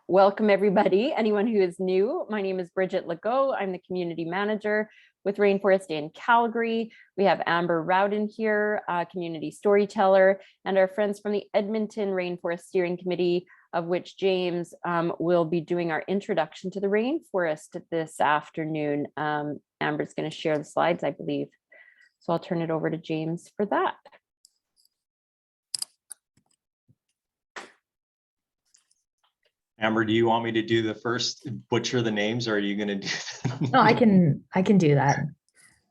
Welcome everybody, anyone who is new. My name is Bridget Legault. I'm the community manager with Rainforest in Calgary. We have Amber Rowden here, community storyteller, and our friends from the Edmonton Rainforest Steering Committee, of which James will be doing our introduction to the rainforest this afternoon. Amber's going to share the slides, I believe. So I'll turn it over to James for that. Amber, do you want me to do the first, butcher the names, or are you going to do that? No, I can do that.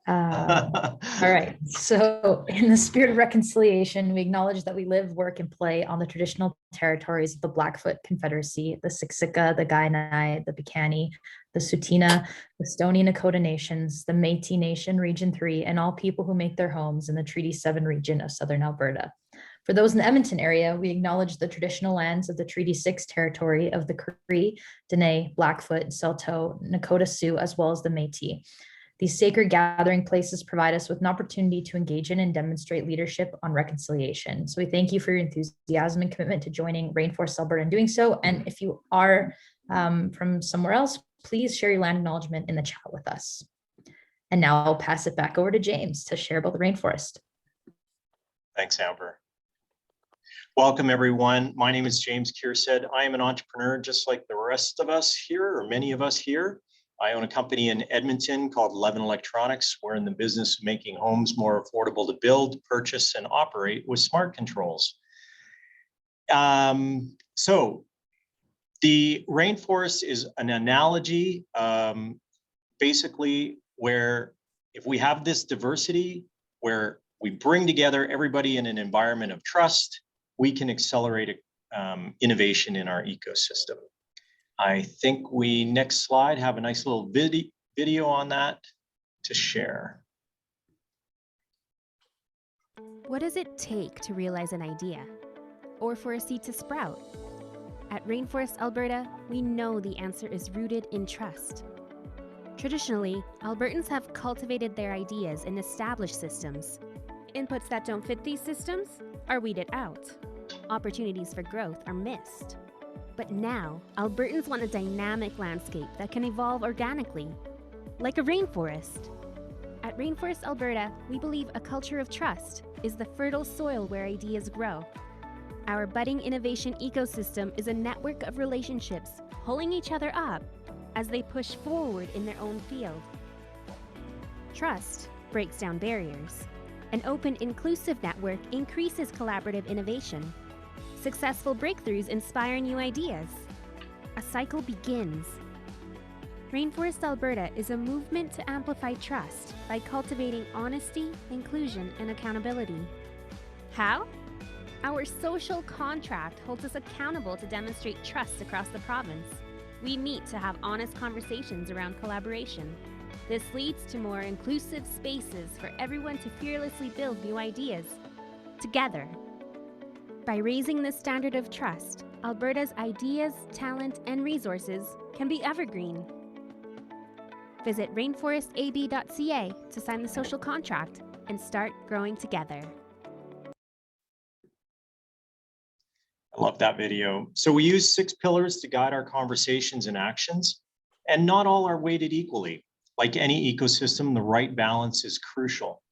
All right. So in the spirit of reconciliation, we acknowledge that we live, work, and play on the traditional territories of the Blackfoot Confederacy, the Siksika, the Kainai, the Piikani, the Tsuut'ina, the Stoney Nakoda Nations, the Métis Nation, Region 3, and all people who make their homes in the Treaty 7 region of Southern Alberta. For those in the Edmonton area, we acknowledge the traditional lands of the Treaty 6 territory of the Cree, Dene, Blackfoot, Saulteaux, Nakota Sioux, as well as the Métis. These sacred gathering places provide us with an opportunity to engage in and demonstrate leadership on reconciliation. So we thank you for your enthusiasm and commitment to joining Rainforest Alberta in doing so. And if you are from somewhere else, please share your land acknowledgement in the chat with us. And now I'll pass it back over to James to share about the rainforest. Thanks, Amber. Welcome, everyone. My name is James Kiersed. I am an entrepreneur just like the rest of us here, or many of us here. I own a company in Edmonton called LWOL Electronics. We're in the business of making homes more affordable to build, purchase, and operate with smart controls. So the rainforest is an analogy, basically, where if we have this diversity, where we bring together everybody in an environment of trust, we can accelerate innovation in our ecosystem. I think we, next slide, have a nice little video on that to share. What does it take to realize an idea or for a seed to sprout? At Rainforest Alberta, we know the answer is rooted in trust. Traditionally, Albertans have cultivated their ideas in established systems. Inputs that don't fit these systems are weeded out. Opportunities for growth are missed. But now, Albertans want a dynamic landscape that can evolve organically, like a rainforest. At Rainforest Alberta, we believe a culture of trust is the fertile soil where ideas grow. Our budding innovation ecosystem is a network of relationships pulling each other up as they push forward in their own field. Trust breaks down barriers. An open, inclusive network increases collaborative innovation. Successful breakthroughs inspire new ideas. A cycle begins. Rainforest Alberta is a movement to amplify trust by cultivating honesty, inclusion, and accountability. How? Our social contract holds us accountable to demonstrate trust across the province. We meet to have honest conversations around collaboration. This leads to more inclusive spaces for everyone to fearlessly build new ideas together. By raising the standard of trust, Alberta's ideas, talent, and resources can be evergreen. Visit rainforestab.ca to sign the social contract and start growing together. I love that video. So we use 6 pillars to guide our conversations and actions, and not all are weighted equally. Like any ecosystem, the right balance is crucial.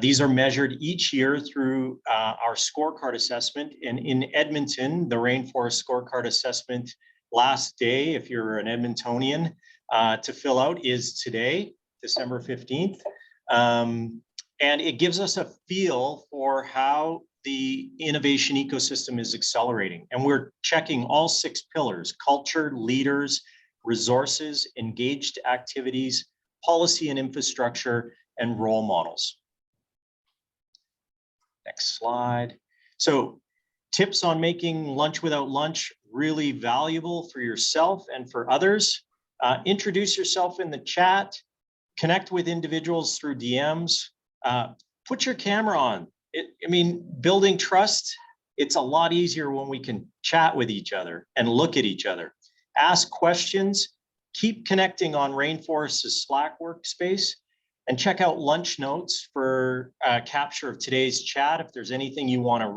These are measured each year through our scorecard assessment. And in Edmonton, the Rainforest Scorecard Assessment last day, if you're an Edmontonian, to fill out is today, December 15th. And it gives us a feel for how the innovation ecosystem is accelerating. And we're checking all 6 pillars: culture, leaders, resources, engaged activities, policy and infrastructure, and role models. Next slide. So tips on making lunch without lunch really valuable for yourself and for others. Introduce yourself in the chat, connect with individuals through DMs, put your camera on. Building trust, it's a lot easier when we can chat with each other and look at each other. Ask questions, keep connecting on Rainforest's Slack workspace, and check out lunch notes for capture of today's chat. If there's anything you want to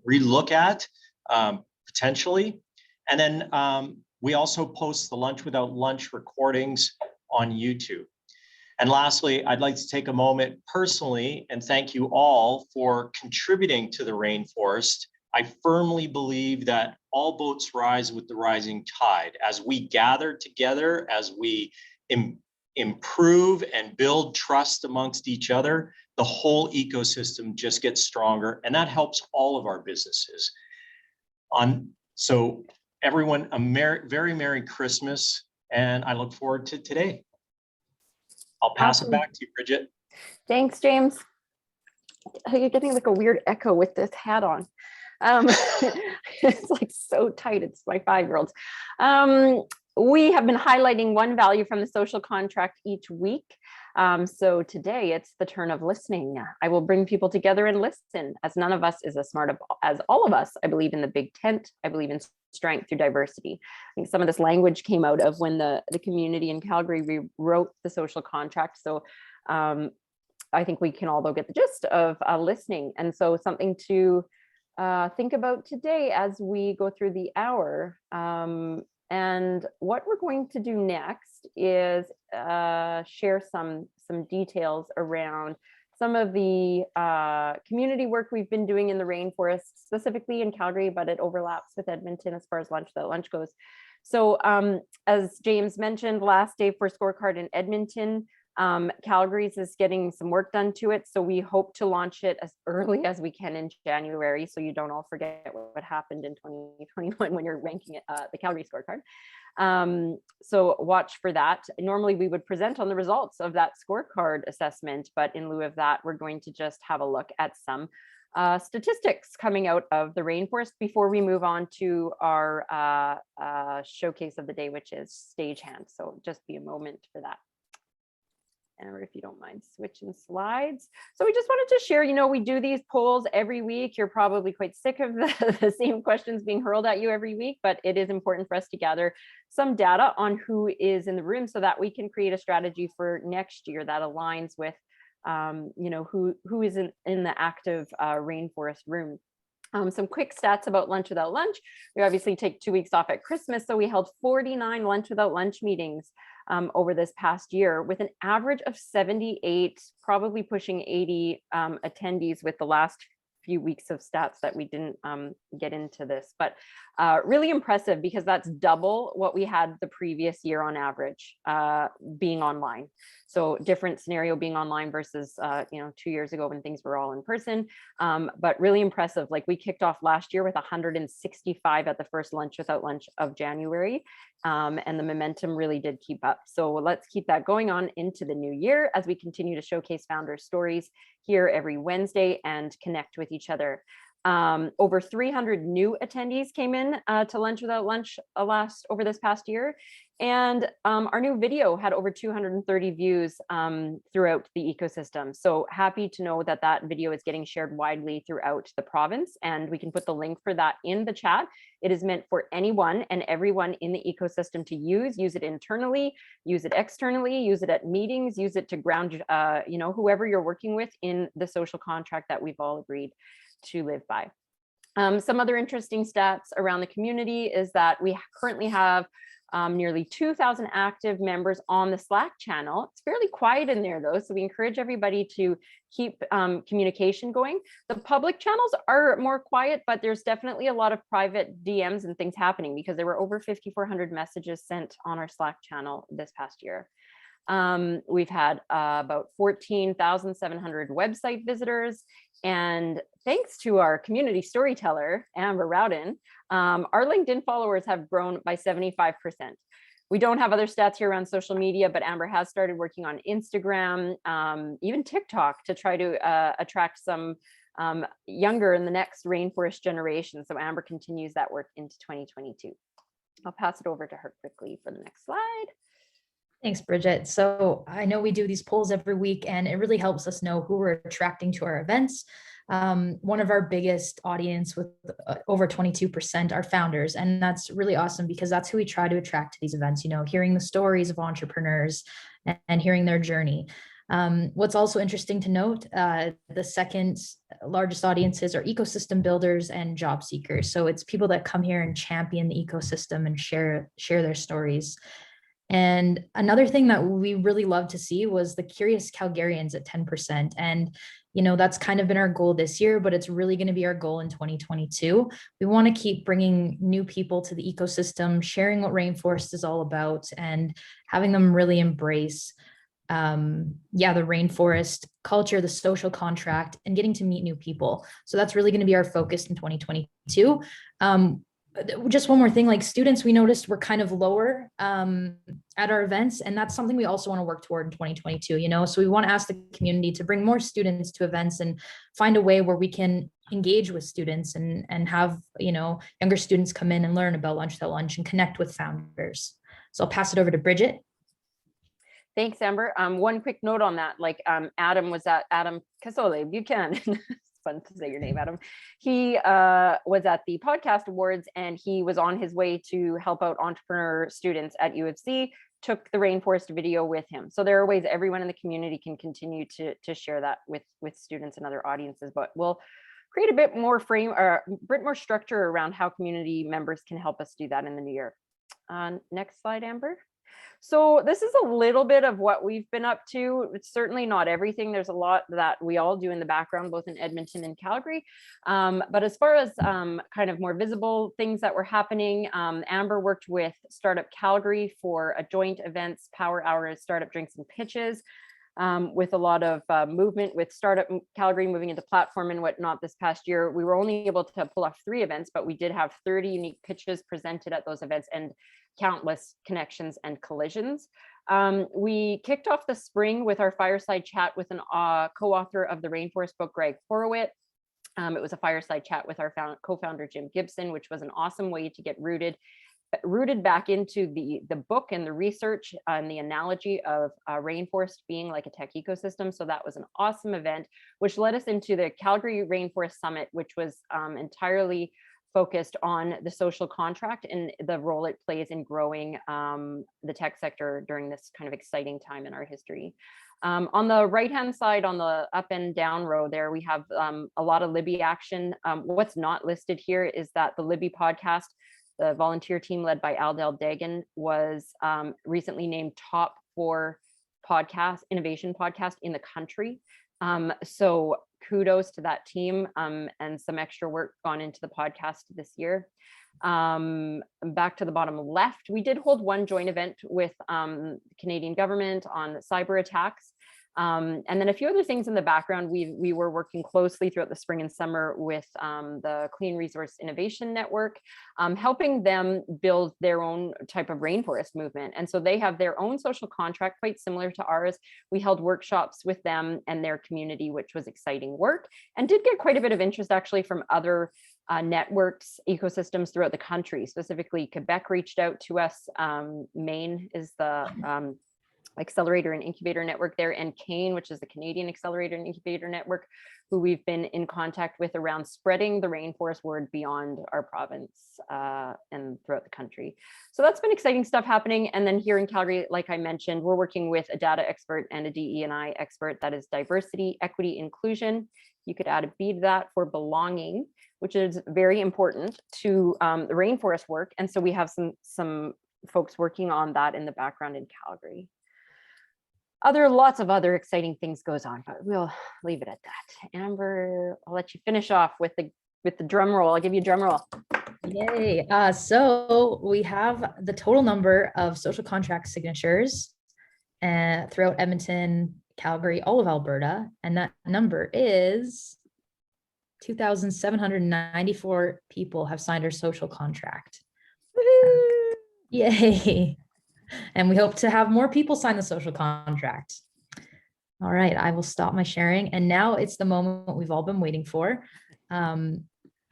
re-look at, potentially. And then we also post the Lunch Without Lunch recordings on YouTube. And lastly, I'd like to take a moment personally and thank you all for contributing to the Rainforest. I firmly believe that all boats rise with the rising tide. As we gather together, as we improve and build trust amongst each other, the whole ecosystem just gets stronger, and that helps all of our businesses. So everyone, very Merry Christmas, and I look forward to today. I'll pass it back to you, Bridget. Thanks, James. You're getting like a weird echo with this hat on. It's like so tight. It's my 5-year-old. We have been highlighting one value from the social contract each week. So today it's the turn of listening. I will bring people together and listen, as none of us is as smart as all of us. I believe in the big tent. I believe in strength through diversity. I think some of this language came out of when the community in Calgary rewrote the social contract. So I think we can all though get the gist of listening. And so something to think about today as we go through the hour. And what we're going to do next is share some details around some of the community work we've been doing in the Rainforest, specifically in Calgary, but it overlaps with Edmonton as far as Lunch Without Lunch goes. So as James mentioned, last day for scorecard in Edmonton, Calgary's is getting some work done to it. So we hope to launch it as early as we can in January, so you don't all forget what happened in 2021 when you're ranking it, the Calgary scorecard. So watch for that. Normally we would present on the results of that scorecard assessment, but in lieu of that, we're going to just have a look at some statistics coming out of the Rainforest before we move on to our showcase of the day, which is Stagehand. So just be a moment for that. And if you don't mind switching slides. So we just wanted to share, we do these polls every week. You're probably quite sick of the same questions being hurled at you every week, but it is important for us to gather some data on who is in the room so that we can create a strategy for next year that aligns with, who is in the active Rainforest room. Some quick stats about Lunch Without Lunch. We obviously take 2 weeks off at Christmas, so we held 49 Lunch Without Lunch meetings over this past year with an average of 78, probably pushing 80 attendees with the last few weeks of stats that we didn't get into this, but really impressive because that's double what we had the previous year on average being online. So different scenario being online versus 2 years ago when things were all in person, but really impressive. Like we kicked off last year with 165 at the first Lunch Without Lunch of January, and the momentum really did keep up. So let's keep that going on into the new year as we continue to showcase founder stories here every Wednesday and connect with each other. Over 300 new attendees came in to Lunch Without Lunch over this past year. And our new video had over 230 views throughout the ecosystem. So happy to know that that video is getting shared widely throughout the province. And we can put the link for that in the chat. It is meant for anyone and everyone in the ecosystem to use it internally, use it externally, use it at meetings, use it to ground, whoever you're working with in the social contract that we've all agreed to live by. Some other interesting stats around the community is that we currently have nearly 2,000 active members on the Slack channel. It's fairly quiet in there though, so we encourage everybody to keep communication going. The public channels are more quiet, but there's definitely a lot of private DMs and things happening because there were over 5,400 messages sent on our Slack channel this past year. We've had about 14,700 website visitors, and thanks to our community storyteller, Amber Rowden, our LinkedIn followers have grown by 75%. We don't have other stats here around social media, but Amber has started working on Instagram, even TikTok, to try to attract some younger in the next Rainforest generation. So Amber continues that work into 2022. I'll pass it over to her quickly for the next slide. Thanks, Bridget. So I know we do these polls every week, and it really helps us know who we're attracting to our events. One of our biggest audience with over 22% are founders. And that's really awesome because that's who we try to attract to these events, hearing the stories of entrepreneurs and hearing their journey. What's also interesting to note, the second largest audiences are ecosystem builders and job seekers. So it's people that come here and champion the ecosystem and share their stories. And another thing that we really love to see was the curious Calgarians at 10%. And, that's kind of been our goal this year, but it's really going to be our goal in 2022. We want to keep bringing new people to the ecosystem, sharing what Rainforest is all about, and having them really embrace the rainforest culture, the social contract, and getting to meet new people. So that's really going to be our focus in 2022. Just one more thing, like students, we noticed were kind of lower at our events, and that's something we also want to work toward in 2022. So we want to ask the community to bring more students to events and find a way where we can engage with students and have younger students come in and learn about Untitled Lunch and connect with founders. So I'll pass it over to Bridget. Thanks, Amber. One quick note on that, Adam Casole Buchanan. It's fun to say your name, Adam. He was at the podcast awards, and he was on his way to help out entrepreneur students at U of C, took the Rainforest video with him. So there are ways everyone in the community can continue to share that with students and other audiences, but we'll create a bit more structure around how community members can help us do that in the new year. Next slide, Amber. So this is a little bit of what we've been up to. It's certainly not everything. There's a lot that we all do in the background, both in Edmonton and Calgary. But as far as kind of more visible things that were happening, Amber worked with Startup Calgary for a joint events power hour, startup drinks and pitches, with a lot of movement with Startup Calgary moving into platform and whatnot this past year. We were only able to pull off 3 events, but we did have 30 unique pitches presented at those events and countless connections and collisions. We kicked off the spring with our fireside chat with an co-author of the Rainforest book, Greg Horowitz. It was a fireside chat with our co-founder, Jim Gibson, which was an awesome way to get rooted back into the book and the research and the analogy of rainforest being like a tech ecosystem. So that was an awesome event, which led us into the Calgary Rainforest Summit, which was entirely focused on the social contract and the role it plays in growing the tech sector during this kind of exciting time in our history. On the right-hand side, on the up and down row there, we have a lot of Libby action. What's not listed here is that the Libby podcast, the volunteer team led by Aldel Dagan, was recently named top 4 innovation podcast in the country. So kudos to that team, and some extra work gone into the podcast this year. Back to the bottom left, we did hold one joint event with the Canadian government on cyber attacks. And then a few other things in the background. We were working closely throughout the spring and summer with the Clean Resource Innovation Network, helping them build their own type of rainforest movement. And so they have their own social contract, quite similar to ours. We held workshops with them and their community, which was exciting work, and did get quite a bit of interest actually from other networks, ecosystems throughout the country. Specifically, Quebec reached out to us. Maine is the accelerator and incubator network there, and CAIN, which is the Canadian Accelerator and Incubator Network, who we've been in contact with around spreading the rainforest word beyond our province and throughout the country. So that's been exciting stuff happening. And then here in Calgary, like I mentioned, we're working with a data expert and a DE&I expert, that is diversity, equity, inclusion. You could add a B to that for belonging, which is very important to the rainforest work. And so we have some folks working on that in the background in Calgary. Lots of other exciting things goes on, but we'll leave it at that. Amber, I'll let you finish off with the drum roll. I'll give you a drum roll. Yay. So we have the total number of social contract signatures throughout Edmonton, Calgary, all of Alberta, and that number is 2,794 people have signed our social contract. Woo-hoo! Yay. And we hope to have more people sign the social contract. All right, I will stop my sharing. And now it's the moment we've all been waiting for.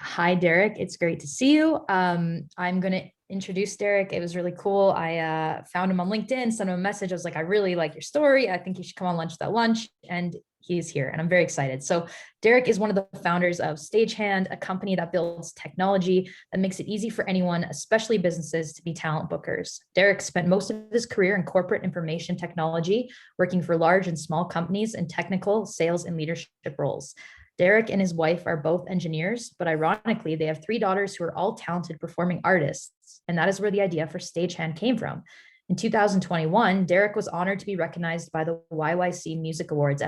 Hi, Derek. It's great to see you. I'm going to introduce Derek. It was really cool. I found him on LinkedIn, sent him a message. I was like, I really like your story. I think you should come on lunch without lunch. And he's here, and I'm very excited. So Derek is one of the founders of Stagehand, a company that builds technology that makes it easy for anyone, especially businesses, to be talent bookers. Derek spent most of his career in corporate information technology, working for large and small companies in technical, sales, and leadership roles. Derek and his wife are both engineers, but ironically, they have 3 daughters who are all talented performing artists. And that is where the idea for Stagehand came from. In 2021, Derek was honored to be recognized by the YYC Music Awards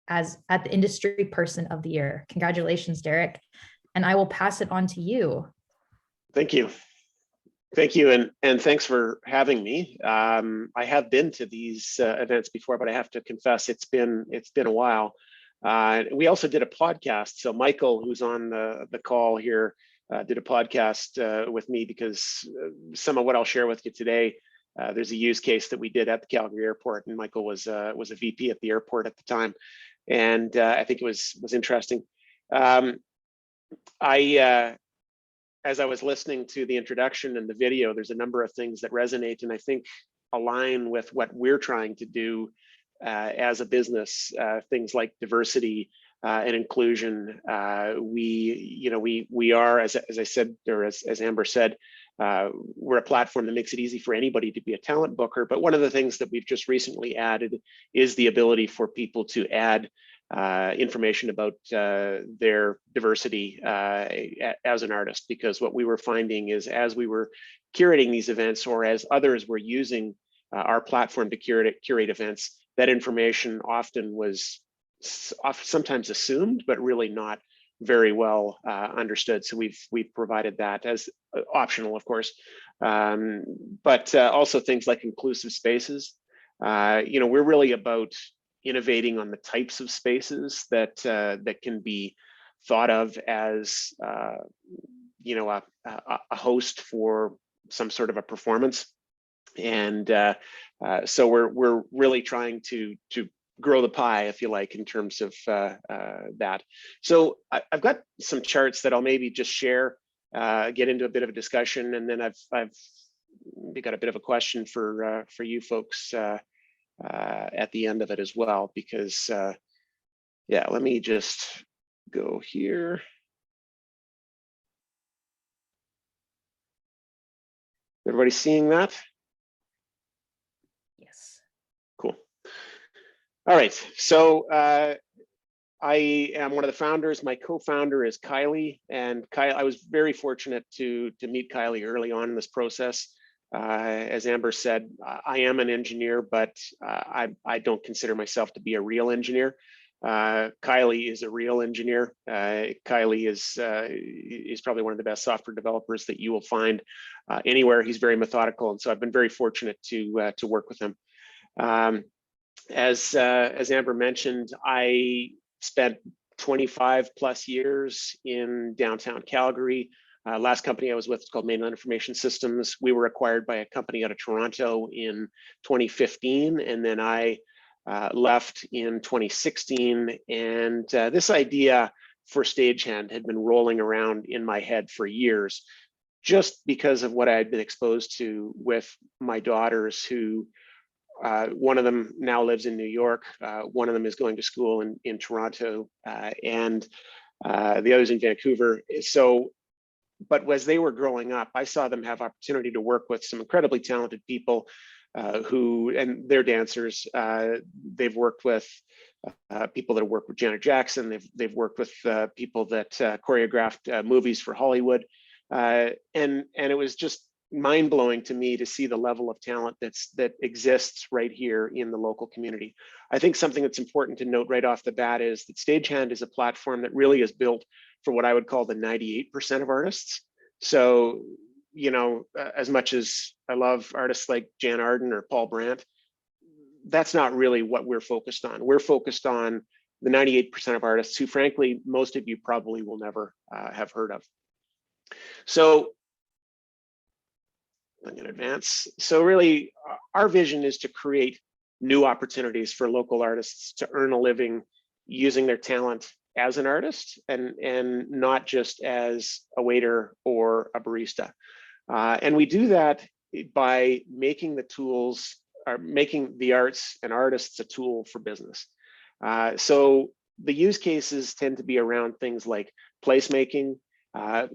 at the Industry Person of the Year. Congratulations, Derek. And I will pass it on to you. Thank you. Thank you. And thanks for having me. I have been to these events before, but I have to confess, it's been a while. We also did a podcast. So Michael, who's on the call here, did a podcast with me because some of what I'll share with you today, there's a use case that we did at the Calgary airport, and Michael was a VP at the airport at the time. And I think it was interesting. As I was listening to the introduction and the video, there's a number of things that resonate and I think align with what we're trying to do as a business. Things like diversity and inclusion. We are, as I said, or as Amber said, we're a platform that makes it easy for anybody to be a talent booker. But one of the things that we've just recently added is the ability for people to add information about their diversity as an artist, because what we were finding is as we were curating these events, or as others were using our platform to curate events, that information often was sometimes assumed, but really not very well understood. So we've provided that as optional, of course, but also things like inclusive spaces. We're really about innovating on the types of spaces that can be thought of as a host for some sort of a performance. And so we're really trying to grow the pie, if you like, in terms of that. So I've got some charts that I'll maybe just share, get into a bit of a discussion, and then I've got a bit of a question for you folks at the end of it as well, because yeah, let me just go here. Everybody seeing that? Yes. Cool. All right, so I am one of the founders. My co-founder is Kylie, and I was very fortunate to meet Kylie early on in this process. As Amber said, I am an engineer, but I don't consider myself to be a real engineer. Kylie is a real engineer. Kylie is probably one of the best software developers that you will find anywhere. He's very methodical, and so I've been very fortunate to work with him. As Amber mentioned, I spent 25 plus years in downtown Calgary. Last company I was with is called Mainland Information Systems. We were acquired by a company out of Toronto in 2015, and then I left in 2016. And this idea for Stagehand had been rolling around in my head for years, just because of what I had been exposed to with my daughters, who one of them now lives in New York. One of them is going to school in Toronto, and the other's in Vancouver. So, but as they were growing up, I saw them have opportunity to work with some incredibly talented people and they're dancers. They've worked with people that have worked with Janet Jackson. They've worked with people that choreographed movies for Hollywood. And it was just mind-blowing to me to see the level of talent that exists right here in the local community. I think something that's important to note right off the bat is that Stagehand is a platform that really is built for what I would call the 98% of artists. So, as much as I love artists like Jan Arden or Paul Brandt, that's not really what we're focused on. We're focused on the 98% of artists who, frankly, most of you probably will never have heard of. So I'm going to advance. So really, our vision is to create new opportunities for local artists to earn a living using their talent as an artist and not just as a waiter or a barista. And we do that by making the tools, or making the arts and artists a tool for business. So the use cases tend to be around things like placemaking,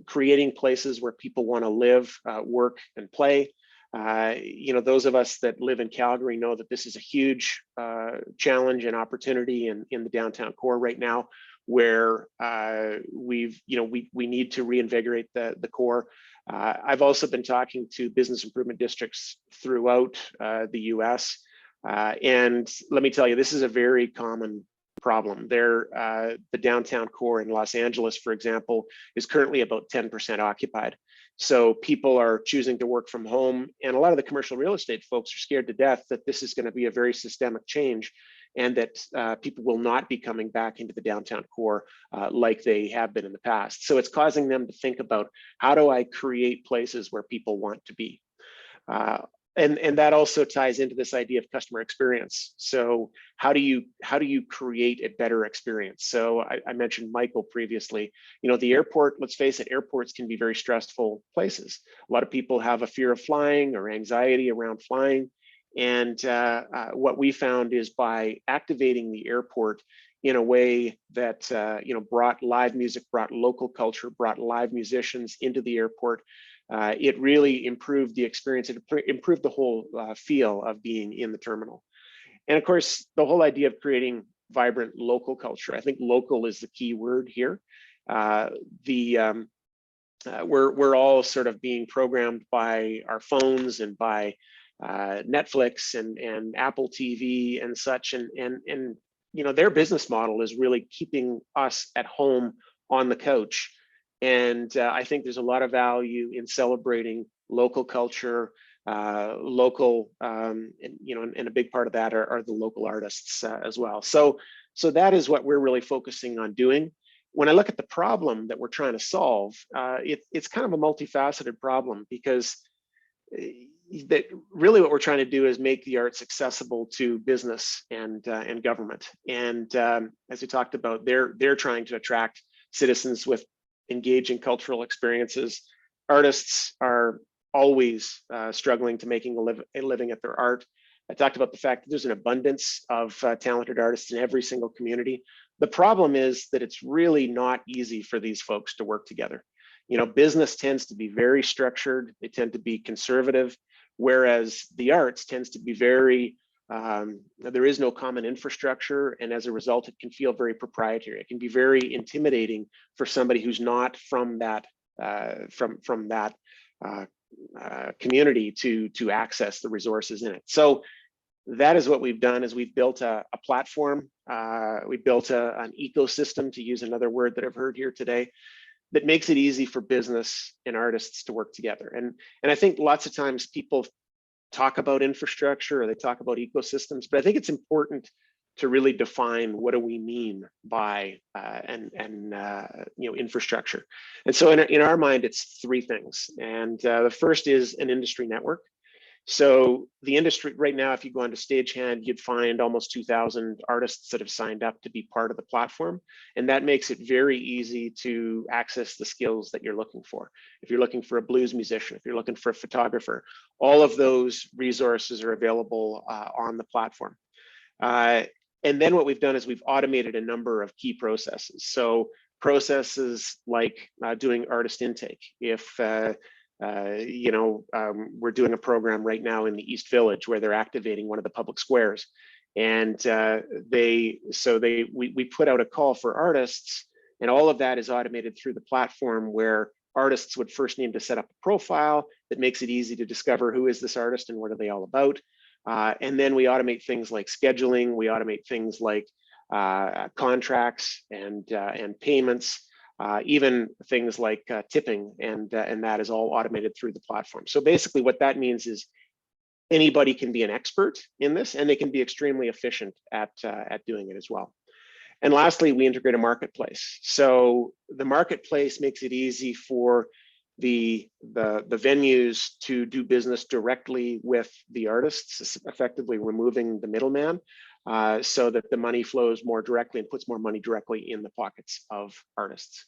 creating places where people want to live, work, and play. You know, those of us that live in Calgary know that this is a huge challenge and opportunity in the downtown core right now, where we need to reinvigorate the core. I've also been talking to business improvement districts throughout the US. And let me tell you, this is a very common problem. The downtown core in Los Angeles, for example, is currently about 10% occupied. So people are choosing to work from home, and a lot of the commercial real estate folks are scared to death that this is going to be a very systemic change, and that people will not be coming back into the downtown core like they have been in the past. So it's causing them to think about, how do I create places where people want to be? And that also ties into this idea of customer experience. So how do you create a better experience? So I mentioned Michael previously. You know, the airport, let's face it, airports can be very stressful places. A lot of people have a fear of flying or anxiety around flying. And what we found is, by activating the airport in a way that brought live music, brought local culture, brought live musicians into the airport, it really improved the experience. It improved the whole feel of being in the terminal. And of course, the whole idea of creating vibrant local culture, I think local is the key word here. We're all sort of being programmed by our phones and by Netflix and Apple TV and such, and you know, their business model is really keeping us at home on the couch. And I think there's a lot of value in celebrating local culture, local, and a big part of that are the local artists as well. So that is what we're really focusing on doing. When I look at the problem that we're trying to solve, it's kind of a multifaceted problem, because that really what we're trying to do is make the arts accessible to business and government. And as we talked about, they're trying to attract citizens with engaging cultural experiences. Artists are always struggling to making a living at their art. I talked about the fact that there's an abundance of talented artists in every single community. The problem is that it's really not easy for these folks to work together. You know, business tends to be very structured. They tend to be conservative, whereas the arts tends to be very, there is no common infrastructure, and as a result, it can feel very proprietary. It can be very intimidating for somebody who's not from that community to access the resources in it. So that is what we've done. Is we've built a platform. We built an ecosystem, to use another word that I've heard here today, that makes it easy for business and artists to work together. And I think lots of times people talk about infrastructure, or they talk about ecosystems, but I think it's important to really define, what do we mean by infrastructure. And so in our mind, it's three things. And the first is an industry network. So the industry right now, if you go onto Stagehand, you'd find almost 2,000 artists that have signed up to be part of the platform. And that makes it very easy to access the skills that you're looking for. If you're looking for a blues musician, if you're looking for a photographer, all of those resources are available on the platform. And then what we've done is we've automated a number of key processes. So processes like doing artist intake. If we're doing a program right now in the East Village where they're activating one of the public squares, and we put out a call for artists, and all of that is automated through the platform, where artists would first need to set up a profile that makes it easy to discover who is this artist and what are they all about. And then we automate things like scheduling. We automate things like contracts and payments. Even things like tipping, and that is all automated through the platform. So basically what that means is anybody can be an expert in this, and they can be extremely efficient at doing it as well. And lastly, we integrate a marketplace. So the marketplace makes it easy for the venues to do business directly with the artists, effectively removing the middleman, so that the money flows more directly and puts more money directly in the pockets of artists.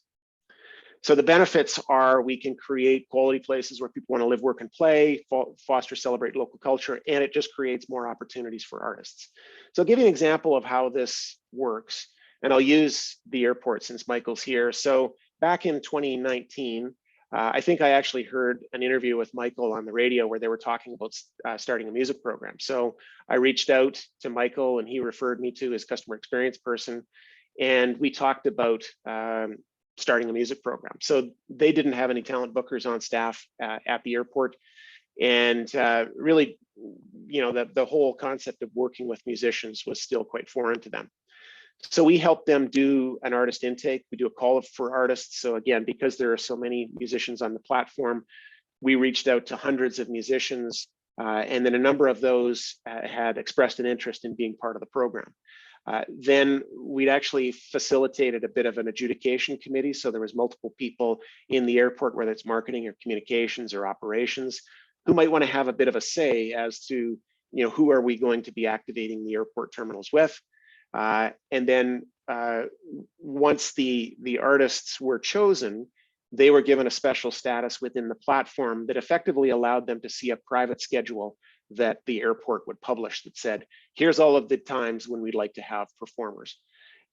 So the benefits are we can create quality places where people want to live, work, and play, foster, celebrate local culture, and it just creates more opportunities for artists. So I'll give you an example of how this works, and I'll use the airport since Michael's here. So back in 2019, I think I actually heard an interview with Michael on the radio where they were talking about starting a music program. So I reached out to Michael and he referred me to his customer experience person. And we talked about starting a music program. So they didn't have any talent bookers on staff at the airport. And really, you know, the whole concept of working with musicians was still quite foreign to them. So we help them do an artist intake. We do a call for artists. So again, because there are so many musicians on the platform, we reached out to hundreds of musicians, and then a number of those had expressed an interest in being part of the program. Then we'd actually facilitated a bit of an adjudication committee. So there was multiple people in the airport, whether it's marketing or communications or operations, who might want to have a bit of a say as to, you know, who are we going to be activating the airport terminals with. And then once the artists were chosen, they were given a special status within the platform that effectively allowed them to see a private schedule that the airport would publish that said, here's all of the times when we'd like to have performers.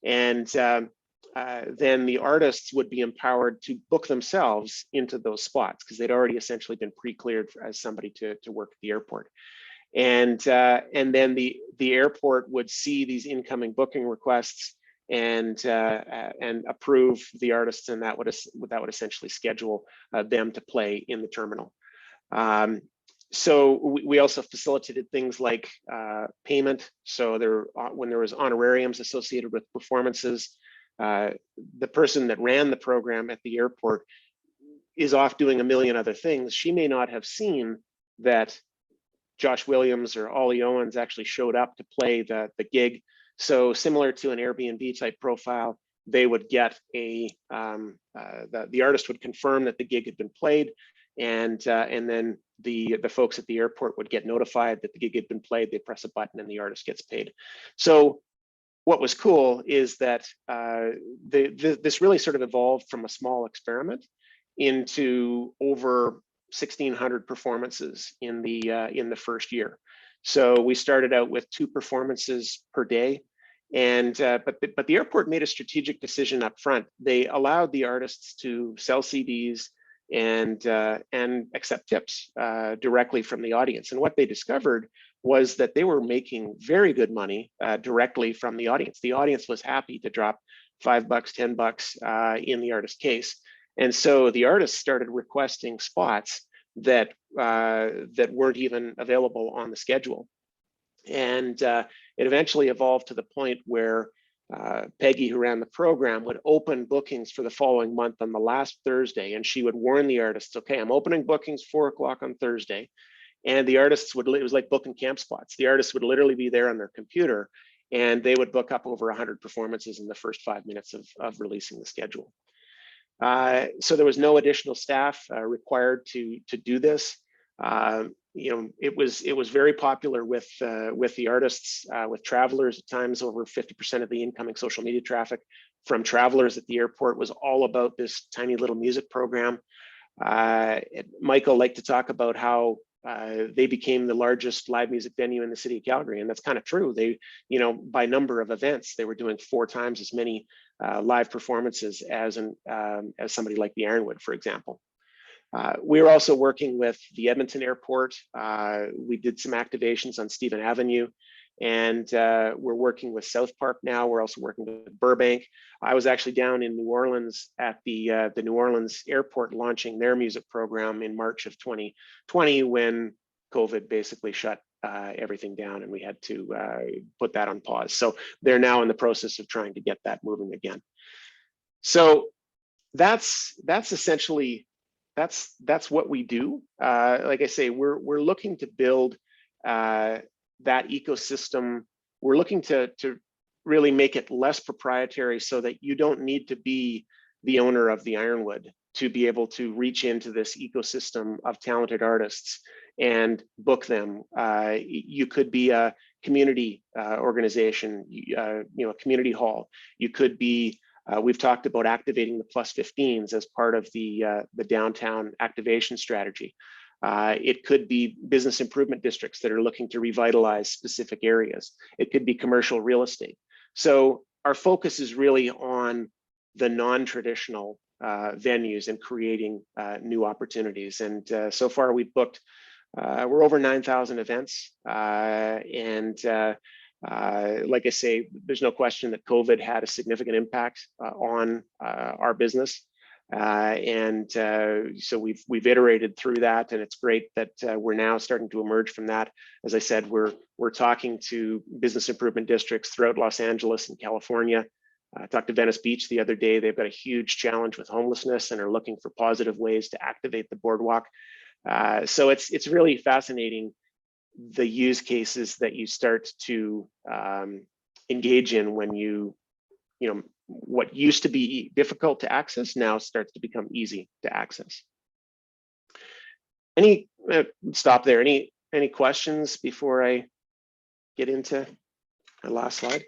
And then the artists would be empowered to book themselves into those spots because they'd already essentially been pre-cleared as somebody to work at the airport. And then the airport would see these incoming booking requests and approve the artists, and that would essentially schedule them to play in the terminal. So we also facilitated things like payment. So when there was honorariums associated with performances, the person that ran the program at the airport is off doing a million other things. She may not have seen that Josh Williams or Ollie Owens actually showed up to play the gig. So similar to an Airbnb type profile, they would get the artist would confirm that the gig had been played, and then the folks at the airport would get notified that the gig had been played. They press a button and the artist gets paid. So what was cool is that this really sort of evolved from a small experiment into over 1,600 performances in the first year. So we started out with 2 performances per day, and but the airport made a strategic decision up front. They allowed the artists to sell CDs and accept tips directly from the audience. And what they discovered was that they were making very good money directly from the audience. The audience was happy to drop $5, $10 in the artist case. And so the artists started requesting spots that weren't even available on the schedule. And it eventually evolved to the point where Peggy, who ran the program, would open bookings for the following month on the last Thursday. And she would warn the artists, okay, I'm opening bookings 4 o'clock on Thursday. And the artists it was like booking camp spots. The artists would literally be there on their computer and they would book up over 100 performances in the first 5 minutes of releasing the schedule. So there was no additional staff required to do this. You know, it was very popular with the artists, with travelers. At times, over 50% of the incoming social media traffic from travelers at the airport was all about this tiny little music program. Michael liked to talk about how they became the largest live music venue in the city of Calgary, and that's kind of true. They, you know, by number of events, they were doing 4 times as many live performances as somebody like the Ironwood, for example. We were also working with the Edmonton Airport. We did some activations on Stephen Avenue, and we're working with South Park now. We're also working with Burbank. I was actually down in New Orleans at the New Orleans Airport launching their music program in March of 2020 when COVID basically shut everything down and we had to put that on pause. So they're now in the process of trying to get that moving again. So that's essentially that's what we do. Like I say, we're looking to build that ecosystem. We're looking to really make it less proprietary so that you don't need to be the owner of the Ironwood to be able to reach into this ecosystem of talented artists and book them. You could be a community organization, a community hall. You could be, we've talked about activating the +15s as part of the downtown activation strategy. It could be business improvement districts that are looking to revitalize specific areas. It could be commercial real estate. So our focus is really on the non-traditional venues and creating new opportunities. And so far we've booked, we're over 9,000 events. Like I say, there's no question that COVID had a significant impact on our business. So we've iterated through that, and it's great that we're now starting to emerge from that. As I said, we're talking to business improvement districts throughout Los Angeles and California. I talked to Venice Beach the other day. They've got a huge challenge with homelessness and are looking for positive ways to activate the boardwalk. So it's really fascinating, the use cases that you start to engage in when what used to be difficult to access now starts to become easy to access. Stop there. Any questions before I get into my last slide?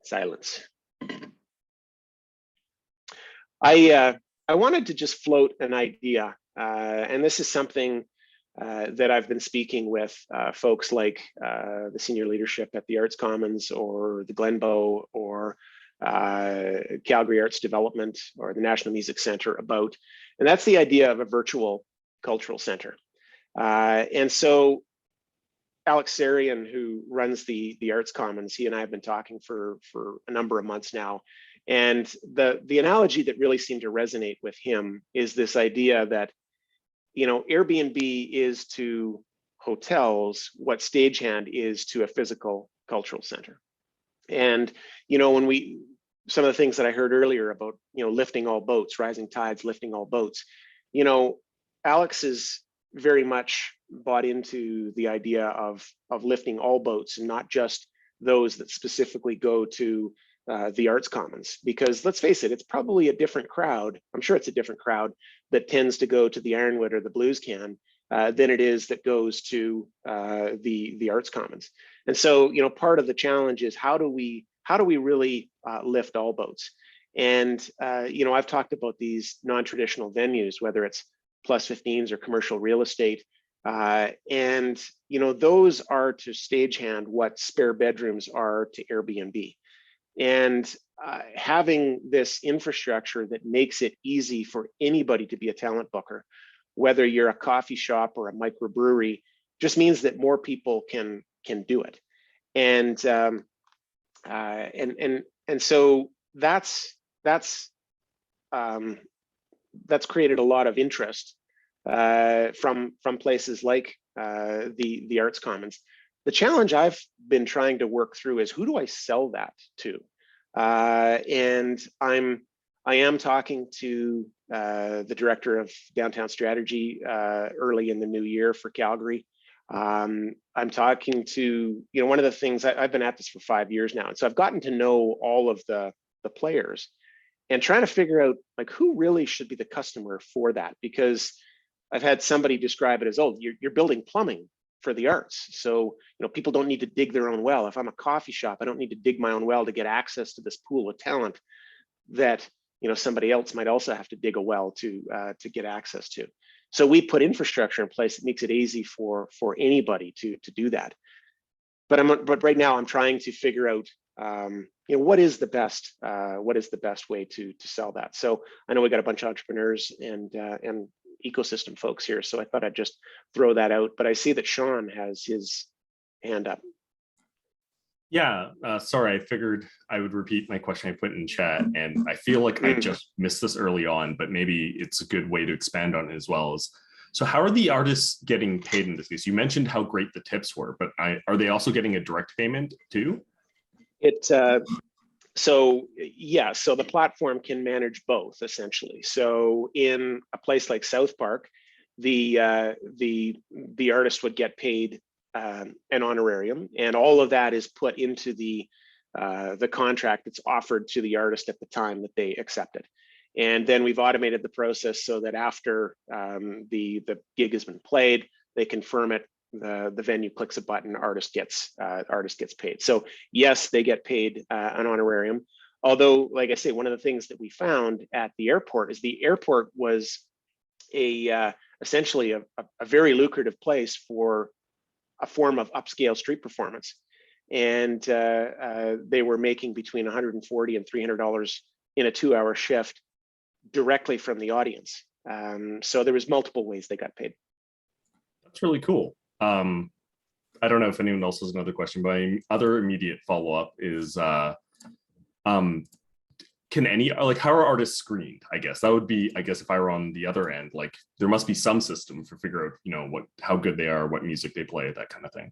Silence. I wanted to just float an idea, and this is something that I've been speaking with folks like the senior leadership at the Arts Commons or the Glenbow or Calgary Arts Development or the National Music Center about, and that's the idea of a virtual cultural center. And so Alex Sarian, who runs the Arts Commons, he and I have been talking for a number of months now. And the analogy that really seemed to resonate with him is this idea that, Airbnb is to hotels what Stagehand is to a physical cultural center. And, some of the things that I heard earlier about, lifting all boats, rising tides, lifting all boats, Alex is very much bought into the idea of lifting all boats and not just those that specifically go to the Arts Commons, because let's face it, it's probably a different crowd. I'm sure it's a different crowd that tends to go to the Ironwood or the Blues Can than it is that goes to the Arts Commons. And so, part of the challenge is how do we really lift all boats? And I've talked about these non-traditional venues, whether it's +15s or commercial real estate. And those are to Stagehand what spare bedrooms are to Airbnb. And having this infrastructure that makes it easy for anybody to be a talent booker, whether you're a coffee shop or a microbrewery, just means that more people can do it. And so that's created a lot of interest from places like the Arts Commons. The challenge I've been trying to work through is, who do I sell that to? And I am talking to the director of downtown strategy early in the new year for Calgary. I'm talking to, one of the things, I've been at this for 5 years now, and so I've gotten to know all of the players and trying to figure out who really should be the customer for that, because I've had somebody describe it as, oh, you're building plumbing for the arts. So, people don't need to dig their own well. If I'm a coffee shop, I don't need to dig my own well to get access to this pool of talent that, somebody else might also have to dig a well to get access to. So we put infrastructure in place that makes it easy for anybody to do that. But right now I'm trying to figure out, what is the best way to sell that. So I know we got a bunch of entrepreneurs and ecosystem folks here, so I thought I'd just throw that out. But I see that Sean has his hand up. Yeah, sorry, I figured I would repeat my question I put in chat, and I feel like I just missed this early on, but maybe it's a good way to expand on it as well. So how are the artists getting paid in this case? You mentioned how great the tips were, but are they also getting a direct payment too? So the platform can manage both, essentially. So in a place like South Park, the artist would get paid an honorarium, and all of that is put into the the contract that's offered to the artist at the time that they accept it. And then we've automated the process so that after the gig has been played, they confirm it. The venue clicks a button, artist gets paid. So yes, they get paid an honorarium. Although, like I say, one of the things that we found at the airport is the airport was essentially a very lucrative place for a form of upscale street performance. And they were making between $140 and $300 in a 2-hour shift directly from the audience. So there was multiple ways they got paid. That's really cool. I don't know if anyone else has another question, but my other immediate follow-up is, can any, like, how are artists screened? I guess that would be, I guess if I were on the other end, like there must be some system for figure out, you know, how good they are, what music they play, that kind of thing.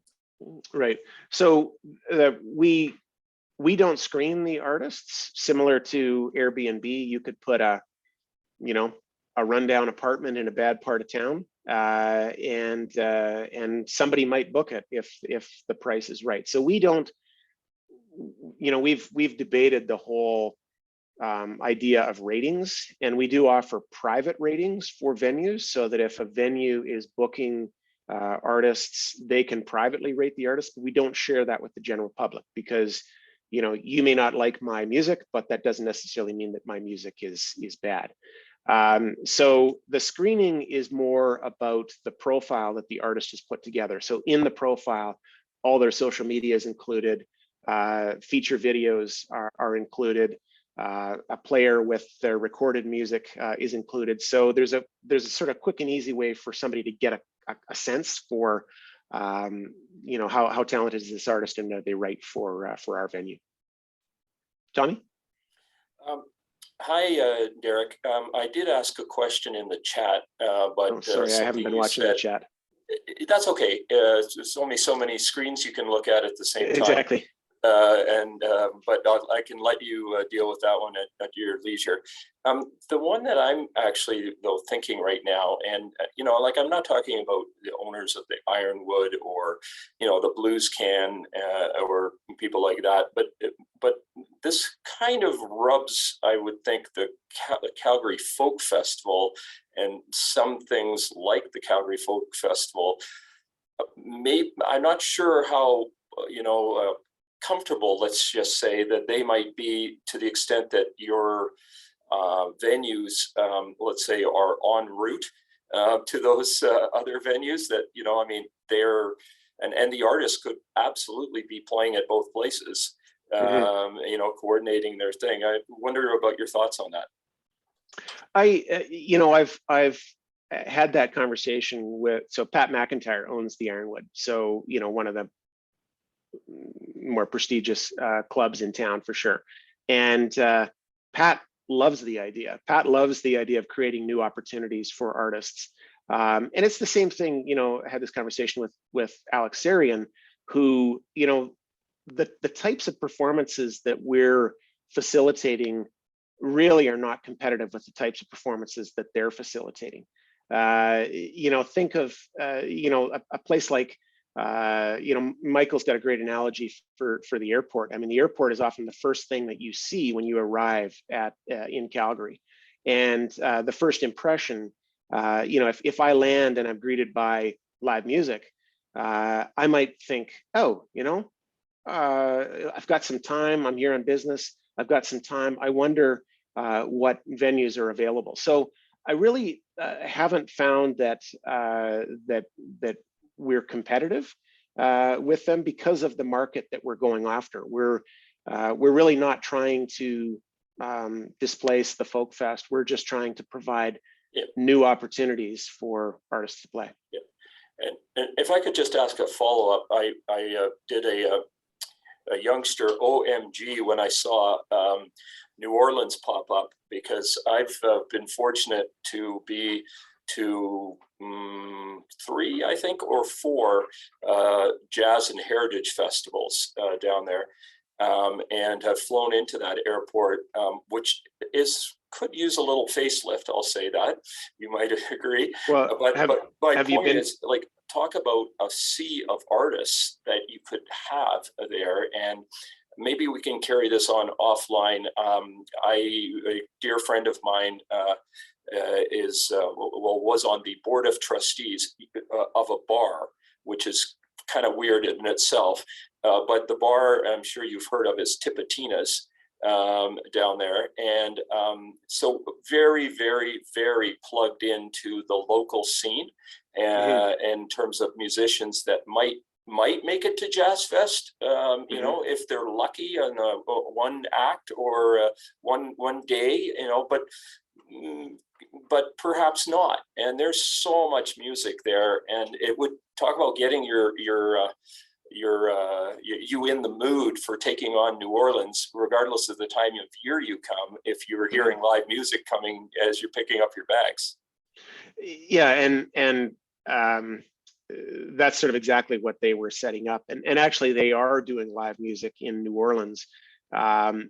Right. So we don't screen the artists. Similar to Airbnb, you could put a rundown apartment in a bad part of town, and somebody might book it if the price is right. So we don't, we've debated the whole idea of ratings, and we do offer private ratings for venues so that if a venue is booking artists, they can privately rate the artist, but we don't share that with the general public because you may not like my music, but that doesn't necessarily mean that my music is bad. So the screening is more about the profile that the artist has put together. So in the profile, all their social media is included, feature videos are included, a player with their recorded music is included. So there's a sort of quick and easy way for somebody to get a sense for how talented is this artist and they write for our venue. Tommy? Hi, Derek. I did ask a question in the chat, but sorry, I haven't been watching the chat. That's okay. There's only so many screens you can look at the same time. Exactly. But I can let you deal with that one at your leisure. The one that I'm actually though thinking right now, and like I'm not talking about the owners of the Ironwood or the Blues Can or people like that, but this kind of rubs, I would think, the Calgary Folk Festival and some things like the Calgary Folk Festival. Maybe I'm not sure how comfortable, let's just say, that they might be to the extent that your venues, let's say, are en route to those other venues that, they're, and the artists could absolutely be playing at both places, coordinating their thing. I wonder about your thoughts on that. I've had that conversation with, so Pat McIntyre owns the Ironwood. So, one of the more prestigious clubs in town for sure. And Pat loves the idea. Pat loves the idea of creating new opportunities for artists. And it's the same thing, I had this conversation with Alex Sarian, who, the types of performances that we're facilitating really are not competitive with the types of performances that they're facilitating. Think of, a place like, Michael's got a great analogy for the airport. I mean, the airport is often the first thing that you see when you arrive in Calgary. And the first impression, if I land and I'm greeted by live music, I might think, oh, I've got some time. I'm here on business. I've got some time. I wonder what venues are available. So I really haven't found that we're competitive with them because of the market that we're going after. We're really not trying to displace the Folk Fest. We're just trying to provide new opportunities for artists to play. Yeah. And if I could just ask a follow-up, I did a youngster OMG when I saw New Orleans pop up, because I've been fortunate to be to 3, I think, or 4 jazz and heritage festivals down there, and have flown into that airport, which could use a little facelift. I'll say that. You might agree. Well, but my have point you been... is, like, talk about a sea of artists that you could have there, and maybe we can carry this on offline. A dear friend of mine was on the board of trustees of a bar, which is kind of weird in itself. But the bar, I'm sure you've heard of, is Tipitina's down there. And so very, very, very plugged into the local scene in terms of musicians that might make it to Jazz Fest, you know, if they're lucky on one act or one day, you know, but perhaps not. And there's so much music there, and it would talk about getting you in the mood for taking on New Orleans, regardless of the time of year you come, if you're hearing live music coming as you're picking up your bags. Yeah, and that's sort of exactly what they were setting up. And actually they are doing live music in New Orleans, you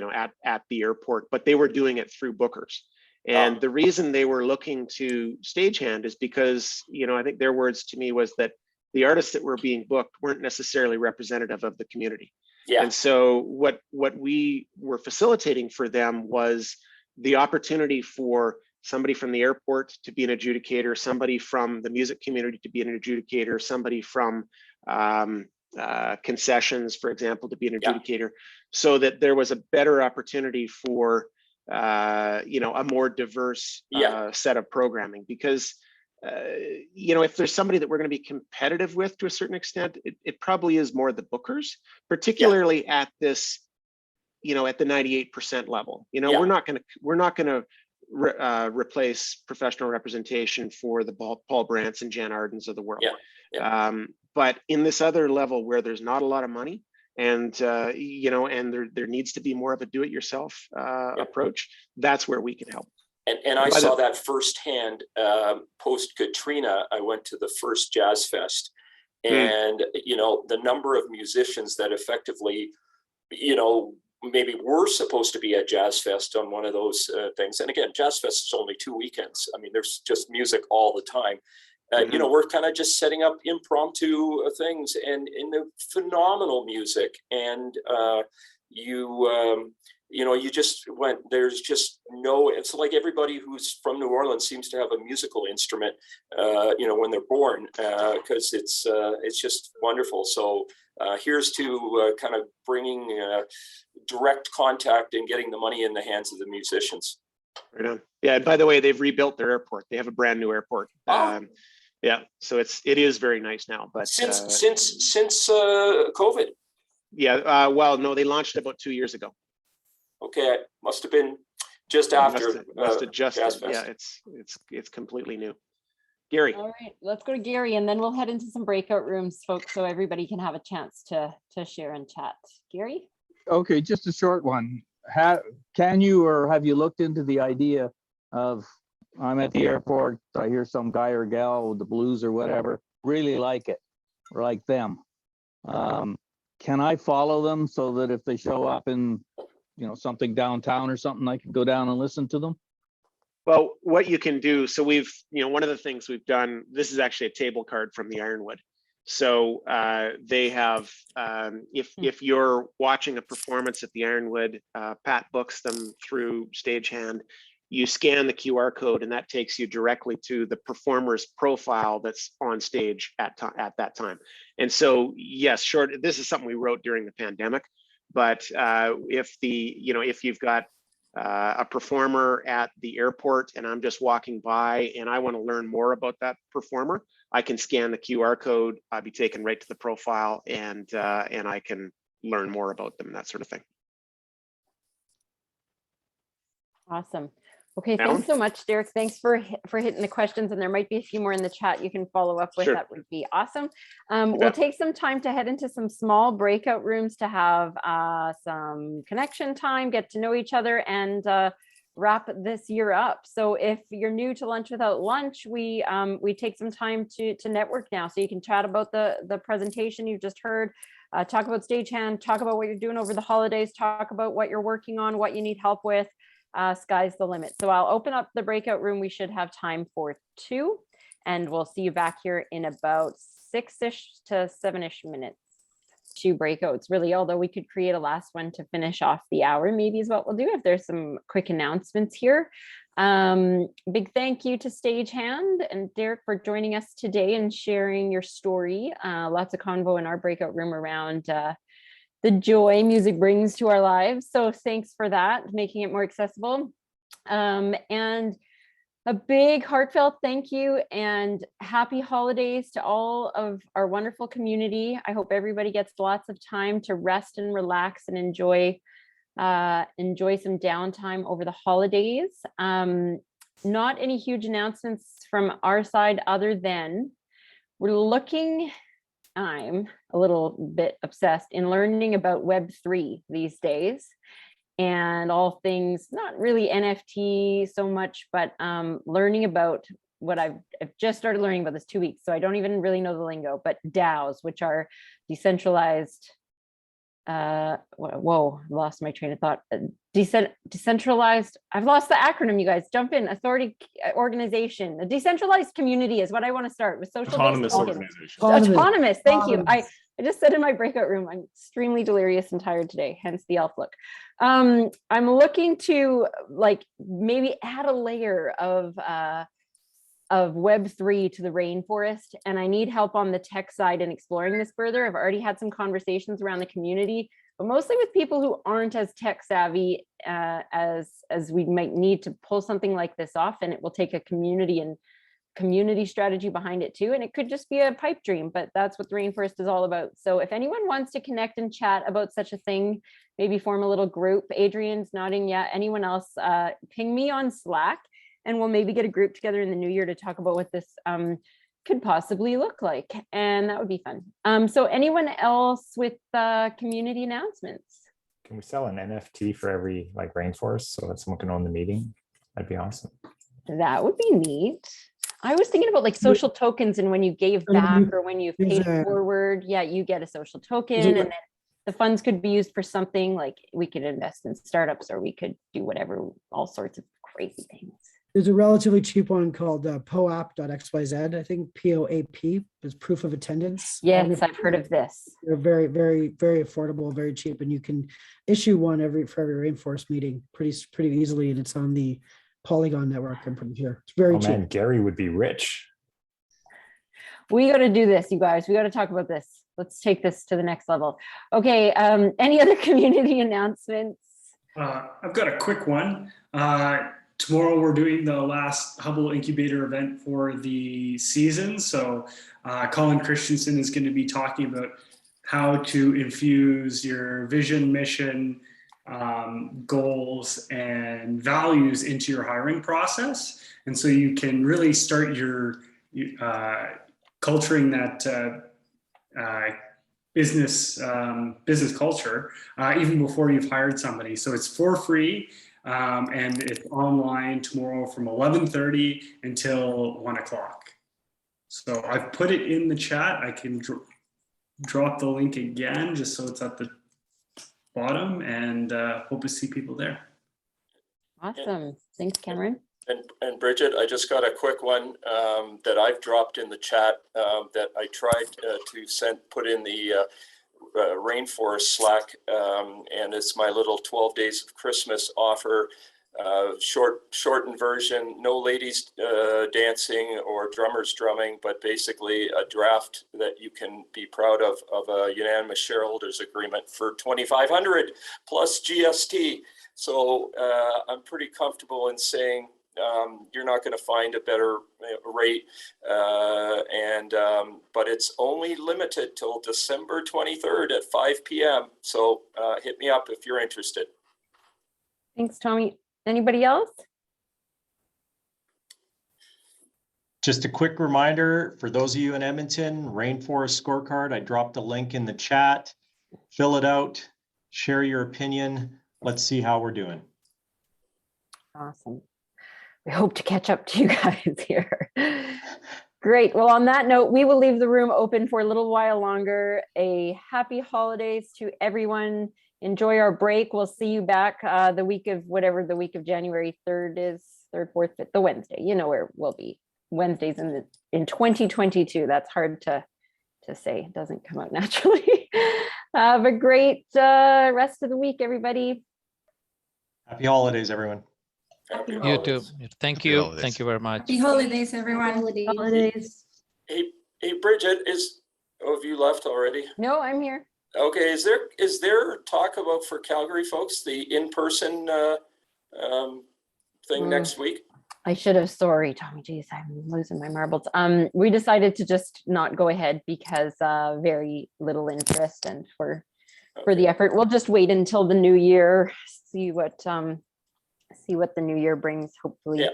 know, at the airport, but they were doing it through bookers. And the reason they were looking to Stagehand is because, you know, I think their words to me was that the artists that were being booked weren't necessarily representative of the community. Yeah. And so what we were facilitating for them was the opportunity for somebody from the airport to be an adjudicator, somebody from the music community to be an adjudicator, somebody from concessions, for example, to be an adjudicator, so that there was a better opportunity for you know, a more diverse set of programming. Because you know, if there's somebody that we're going to be competitive with to a certain extent, it probably is more the bookers, particularly at this, you know, at the 98% level. You know, we're not going to replace professional representation for the Paul Brants and Jan Ardens of the world. But in this other level where there's not a lot of money, and you know, and there needs to be more of a do-it-yourself approach, that's where we can help. And I saw that firsthand post Katrina. I went to the first Jazz Fest, and you know, the number of musicians that effectively, you know, maybe we're supposed to be at Jazz Fest on one of those things. And again, Jazz Fest is only 2 weekends. I mean, there's just music all the time. You know, we're kind of just setting up impromptu things and in the phenomenal music. And you know, you just went, there's just no, it's like everybody who's from New Orleans seems to have a musical instrument, you know, when they're born, because it's just wonderful. So here's to kind of bringing direct contact and getting the money in the hands of the musicians. Right on. Yeah, and by the way, they've rebuilt their airport. They have a brand new airport. Yeah, so it is very nice now. But since COVID. Yeah, well, no, they launched about 2 years ago. Okay, must have been just after. Must have just. Yeah, it's completely new. Gary. All right, let's go to Gary, and then we'll head into some breakout rooms, folks, so everybody can have a chance to share and chat. Gary. Okay, just a short one. Can you or have you looked into the idea of, I'm at the airport, I hear some guy or gal with the blues or whatever, really like it, or like them. Can I follow them so that if they show up in, you know, something downtown or something, I can go down and listen to them? Well, what you can do, so we've, you know, one of the things we've done, this is actually a table card from the Ironwood. So they have, if you're watching a performance at the Ironwood, Pat books them through Stagehand. You scan the QR code and that takes you directly to the performer's profile that's on stage at that time. And so, yes, this is something we wrote during the pandemic, but if you've got a performer at the airport and I'm just walking by and I want to learn more about that performer, I can scan the QR code, I'll be taken right to the profile, and I can learn more about them, that sort of thing. Awesome. Okay, Alan? thanks so much, Derek. Thanks for hitting the questions, and there might be a few more in the chat you can follow up with. Sure. That would be awesome. We'll take some time to head into some small breakout rooms to have some connection time, get to know each other, and wrap this year up. So if you're new to Lunch Without Lunch, we take some time to network now, so you can chat about the presentation you've just heard, talk about Stagehand, talk about what you're doing over the holidays, talk about what you're working on, what you need help with. Sky's the limit. So I'll open up the breakout room. We should have time for 2, and we'll see you back here in about 6-ish to 7-ish minutes. 2 breakouts really, although we could create a last one to finish off the hour, maybe is what we'll do if there's some quick announcements here. Big thank you to Stagehand and Derek for joining us today and sharing your story. Lots of convo in our breakout room around the joy music brings to our lives. So thanks for that, making it more accessible. And a big heartfelt thank you and happy holidays to all of our wonderful community. I hope everybody gets lots of time to rest and relax and enjoy some downtime over the holidays. Not any huge announcements from our side other than I'm a little bit obsessed in learning about Web3 these days and all things, not really NFT so much, but learning about what I've just started learning about this 2 weeks. So I don't even really know the lingo, but DAOs, which are decentralized, whoa, lost my train of thought. Decentralized, I've lost the acronym, you guys, jump in. Authority organization, a decentralized community is what I want to start with. Social Autonomous organization. Autonomous, thank you. I just said in my breakout room, I'm extremely delirious and tired today, hence the elf look. I'm looking to like maybe add a layer of Web3 to the rainforest, and I need help on the tech side in exploring this further. I've already had some conversations around the community, but mostly with people who aren't as tech savvy as we might need to pull something like this off, and it will take a community and community strategy behind it too, and it could just be a pipe dream, but that's what the rainforest is all about. So if anyone wants to connect and chat about such a thing, maybe form a little group. Adrian's nodding, yeah. Anyone else, ping me on Slack, and we'll maybe get a group together in the new year to talk about what this could possibly look like, and that would be fun. So anyone else with community announcements? Can we sell an NFT for every like rainforest so that someone can own the meeting? That'd be awesome. That would be neat. I was thinking about like social tokens, and when you gave back or when you paid forward, yeah, you get a social token, and then the funds could be used for something like we could invest in startups, or we could do whatever, all sorts of crazy things. There's a relatively cheap one called poap.xyz. I think POAP is proof of attendance. Yes, I've heard of this. They're very, very, very affordable, very cheap, and you can issue one for every rainforest meeting pretty easily, and it's on the Polygon network, I'm pretty sure. It's very cheap. Man, Gary would be rich. We got to do this, you guys. We got to talk about this. Let's take this to the next level. Okay, any other community announcements? I've got a quick one. Tomorrow we're doing the last Hubble Incubator event for the season. So Colin Christensen is going to be talking about how to infuse your vision, mission, goals, and values into your hiring process. And so you can really start your culturing that business culture even before you've hired somebody. So it's for free. And it's online tomorrow from 11:30 until 1 o'clock. So I've put it in the chat. I can drop the link again just so it's at the bottom, and hope to see people there. Awesome. Thanks, Cameron. And Bridget, I just got a quick one that I've dropped in the chat that I tried to put in the Rainforest Slack, and it's my little 12 days of Christmas offer, shortened version, no ladies dancing or drummers drumming, but basically a draft that you can be proud of a unanimous shareholders agreement for $2,500 plus GST. So I'm pretty comfortable in saying you're not going to find a better rate, but it's only limited till December 23rd at 5 p.m. So hit me up if you're interested. Thanks, Tommy. Anybody else? Just a quick reminder for those of you in Edmonton, Rainforest Scorecard, I dropped a link in the chat. Fill it out, share your opinion. Let's see how we're doing. Awesome. We hope to catch up to you guys here. Great. Well, on that note, we will leave the room open for a little while longer. A happy holidays to everyone. Enjoy our break. We'll see you back the week of whatever the week of January 3rd is, 3rd, 4th, 5th, the Wednesday. You know where we'll be. Wednesdays in 2022. That's hard to say. It doesn't come out naturally. Have a great rest of the week, everybody. Happy holidays, everyone. Happy You too. holidays. Thank Happy you. holidays. Thank you very much. Happy holidays, everyone. Holidays. Hey, Bridget, have you left already? No, I'm here. Okay, is there talk about for Calgary folks, the in-person thing next week? I should have, sorry, Tommy, geez, I'm losing my marbles. We decided to just not go ahead because very little interest, and for the effort, we'll just wait until the new year, see what the new year brings, hopefully. Yeah.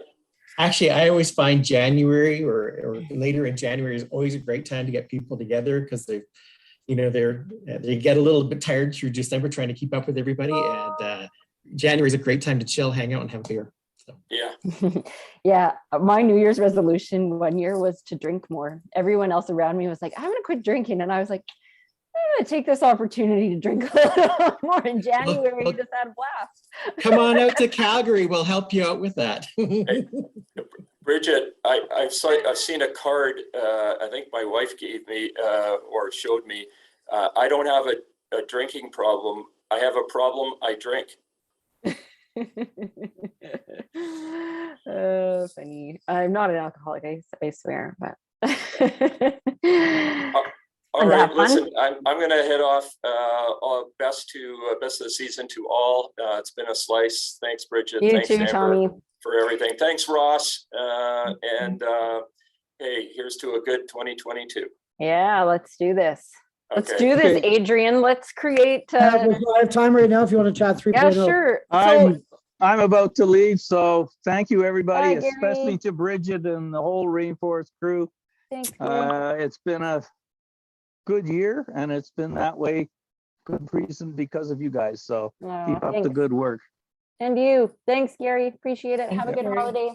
Actually, I always find January or later in January is always a great time to get people together because they get a little bit tired through December trying to keep up with everybody, and January is a great time to chill, hang out, and have a beer. So. Yeah. Yeah, my New Year's resolution one year was to drink more. Everyone else around me was like, I'm gonna quit drinking, and I was like, I'm gonna take this opportunity to drink a little more in January. Look. Just had a blast. Come on out to Calgary. We'll help you out with that. Hey, Bridget, I've seen a card. I think my wife gave me or showed me. I don't have a drinking problem. I have a problem. I drink. Funny. I'm not an alcoholic. I swear, but. All right, listen, I'm going to head off. Best of the season to all. It's been a slice. Thanks, Bridget. You Thanks, too, Amber, Tommy. for everything. Thanks, Ross. And hey, here's to a good 2022. Yeah, let's do this. Let's Okay. do this, Okay. Adrian. Let's create. I have time right now if you want to chat 3.0. Yeah, sure. I'm about to leave, so thank you, everybody, Bye, Gary. especially to Bridget and the whole Rainforest crew. Thanks. Gary. It's been a good year, and it's been that way good reason because of you guys. So keep up the Thanks. good work. And you. Thanks, Gary. Appreciate it. Thank Have a you, good Gary. holiday.